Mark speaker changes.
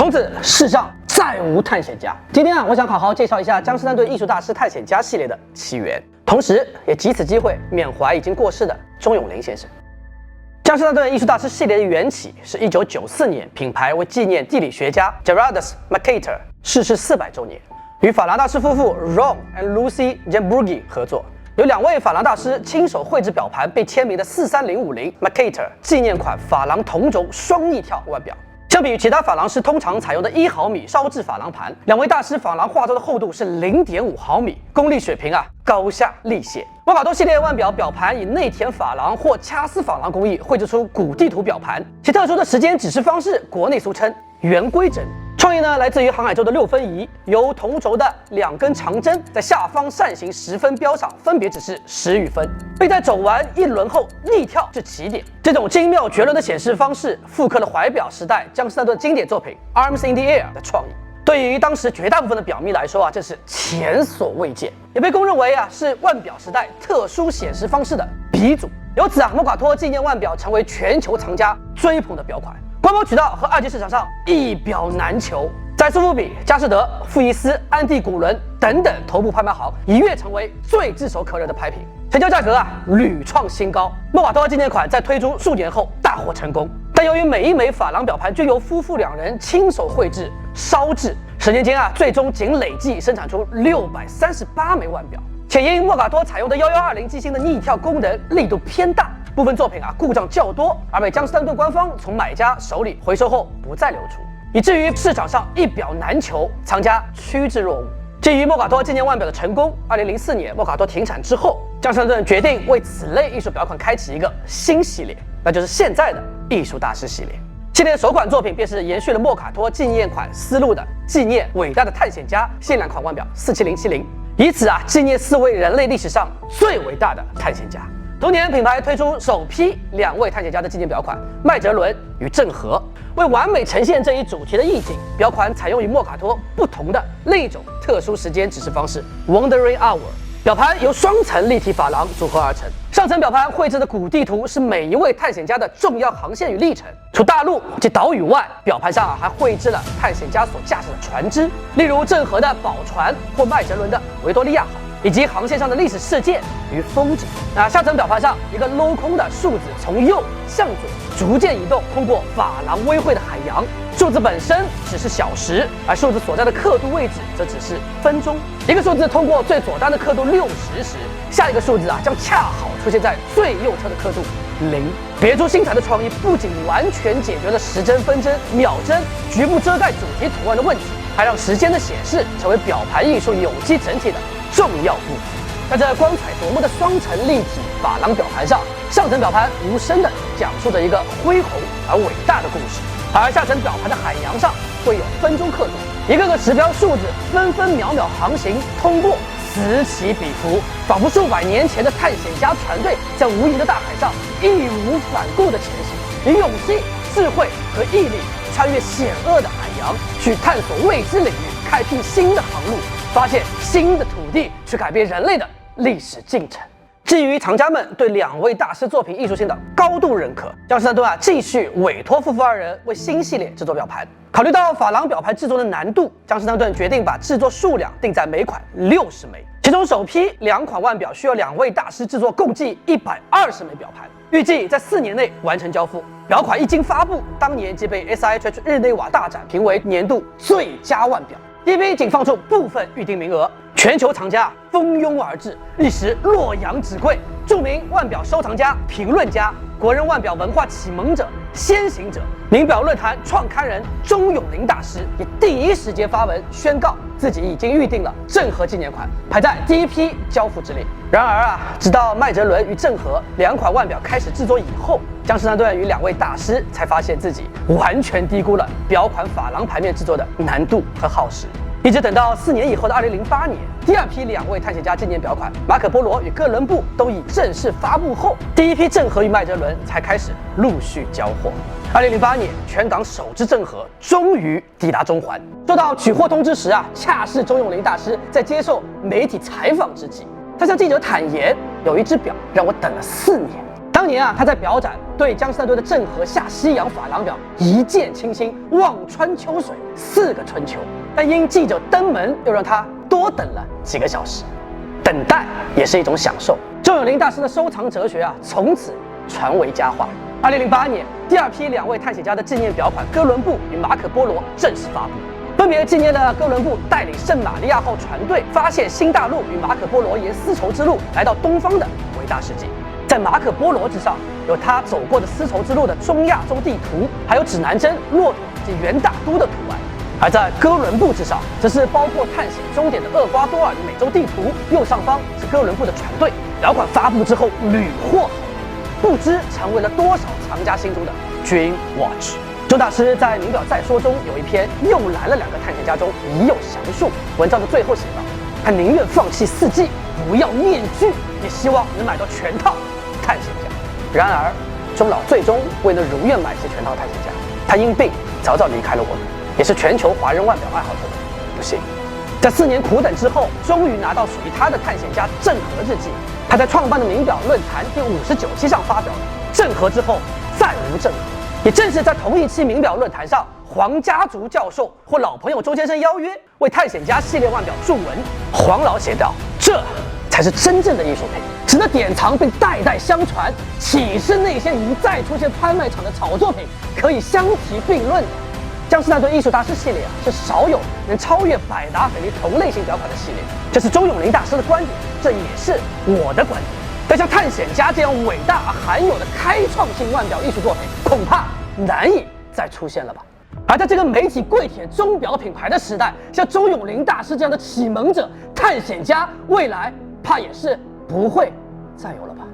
Speaker 1: 从此世上再无探险家。今天啊，我想好好介绍一下江诗丹顿艺术大师探险家系列的起源，同时也藉此机会缅怀已经过世的钟永霖先生。江诗丹顿艺术大师系列的缘起是1994年，品牌为纪念地理学家 Gerardus Mercator 逝世400周年，与法郎大师夫妇 Ron and Lucy Jamburghi 合作，有2位法郎大师亲手绘制表盘，被签名的43050 Mercator 纪念款珐琅铜轴双逆跳腕表。相比于其他珐琅师通常采用的1毫米烧制珐琅盘，2位大师珐琅画轴的厚度是0.5毫米，功力水平高下立现。莫卡托系列腕表表盘以内填珐琅或掐丝珐琅工艺绘制出古地图表盘，其特殊的时间指示方式国内俗称圆规针。创意来自于航海州的6分仪，由铜轴的2根长针在下方扇形10分标上分别指示时与分，并在走完1轮后逆跳至起点。这种精妙绝伦的显示方式复刻了怀表时代江诗丹顿经典作品 Arms in the Air 的创意。对于当时绝大部分的表迷来说这是前所未见，也被公认为是腕表时代特殊显示方式的鼻祖。由此莫卡托纪念腕表成为全球藏家追捧的表款。官方渠道和2级市场上一表难求，在苏富比、佳士得、富艺斯、安蒂古伦等等头部拍卖行一跃成为最炙手可热的拍品，成交价格屡创新高。莫卡托纪念款在推出数年后大获成功，但由于每一枚珐琅表盘均由夫妇2人亲手绘制、烧制，10年间最终仅累计生产出638枚腕表，且因莫卡托采用的1120机芯的逆跳功能力度偏大，部分作品故障较多，而被江诗丹顿官方从买家手里回收后不再流出，以至于市场上一表难求，藏家趋之若鹜。基于莫卡托纪念腕表的成功，2004年莫卡托停产之后，江诗丹顿决定为此类艺术表款开启一个新系列，那就是现在的艺术大师系列。系列的首款作品便是延续了莫卡托纪念款思路的纪念伟大的探险家限量款腕表47070，以此纪念4位人类历史上最伟大的探险家。同年，品牌推出首批2位探险家的纪念表款麦哲伦与郑和。为完美呈现这一主题的意境，表款采用与莫卡托不同的另一种特殊时间指示方式 Wandering Hour。表盘由双层立体珐琅组合而成，上层表盘绘制的古地图是每一位探险家的重要航线与历程。除大陆及岛屿外，表盘上还绘制了探险家所驾驶的船只，例如郑和的宝船或麦哲伦的维多利亚号，以及航线上的历史事件与风景。下层表盘上一个镂空的数字从右向左逐渐移动，通过珐琅微绘的海洋。数字本身只是小时，而数字所在的刻度位置则只是分钟。一个数字通过最左端的刻度60时，下一个数字将恰好出现在最右侧的刻度0。别出心裁的创意不仅完全解决了时针、分针、秒针局部遮盖主题图案的问题，还让时间的显示成为表盘艺术有机整体的重要部分。在这光彩夺目的双层立体珐琅表盘上，上层表盘无声地讲述着一个恢宏而伟大的故事，而下层表盘的海洋上会有分钟刻度，一个个指标数字分分秒秒航行通过，此起彼伏，仿佛数百年前的探险家船队在无垠的大海上义无反顾地前行，以勇气、智慧和毅力穿越险恶的海洋，去探索未知领域，开辟新的航路，发现新的土地，去改变人类的历史进程。基于藏家们对2位大师作品艺术性的高度认可，江诗丹顿继续委托夫妇2人为新系列制作表盘。考虑到珐琅表盘制作的难度，江诗丹顿决定把制作数量定在每款60枚，其中首批2款腕表需要2位大师制作共计120枚表盘，预计在4年内完成交付。表款一经发布，当年即被 SIHH 日内瓦大展评为年度最佳腕表。第一批仅放出部分预定名额，全球藏家蜂拥而至，一时洛阳纸贵。著名腕表收藏家、评论家、国人腕表文化启蒙者、先行者、名表论坛创刊人钟永霖大师也第一时间发文宣告自己已经预定了郑和纪念款，排在第一批交付之列。然而直到麦哲伦与郑和2款腕表开始制作以后，江诗丹顿与2位大师才发现自己完全低估了表款珐琅盘面制作的难度和耗时。一直等到4年以后的2008年，第2批2位探险家纪念表款马可波罗与哥伦布都已正式发布后，第一批郑和与麦哲伦才开始陆续交货。2008年，全港首支郑和终于抵达中环。收到取货通知时恰是钟永霖大师在接受媒体采访之际，他向记者坦言，有一只表让我等了4年。当年他在表展对江诗丹顿的郑和下西洋珐琅表一见倾心，望穿秋水4个春秋。但因记者登门，又让他多等了几个小时。等待也是一种享受。周永龄大师的收藏哲学从此传为佳话。2008年，第2批2位探险家的纪念表款哥伦布与马可波罗正式发布，分别纪念了哥伦布带领圣玛利亚号船队发现新大陆与马可波罗沿丝绸之路来到东方的伟大事迹。在马可波罗之上，有他走过的丝绸之路的中亚洲地图，还有指南针、骆驼及元大都的图案；而在哥伦布之上，则是包括探险终点的厄瓜多尔与美洲地图，右上方是哥伦布的船队。表款发布之后屡获好评，不知成为了多少藏家心中的 Dream Watch。周大师在《名表再说》中有一篇又来了2个探险家中已有详述，文章的最后写道：他宁愿放弃4季，不要面具，也希望能买到全套探险家。然而，钟老最终未能如愿买齐全套探险家，他因病早早离开了我们，也是全球华人腕表爱好者的不幸。在4年苦等之后，终于拿到属于他的探险家郑和日记。他在创办的名表论坛第59期上发表了“郑和之后再无郑和”。也正是在同一期名表论坛上，黄家族教授或老朋友周先生邀约为探险家系列腕表注文。黄老写道：“这才是真正的艺术品，值得典藏并代代相传。岂是那些一再出现拍卖场的炒作品可以相提并论的？”江诗丹顿艺术大师系列是少有能超越百达翡丽同类型表款的系列，这是周永龄大师的观点，这也是我的观点。但像探险家这样伟大而罕有的开创性腕表艺术作品，恐怕难以再出现了吧。而在这个媒体跪舔钟表品牌的时代，像周永龄大师这样的启蒙者、探险家，未来怕也是不会再有了吧。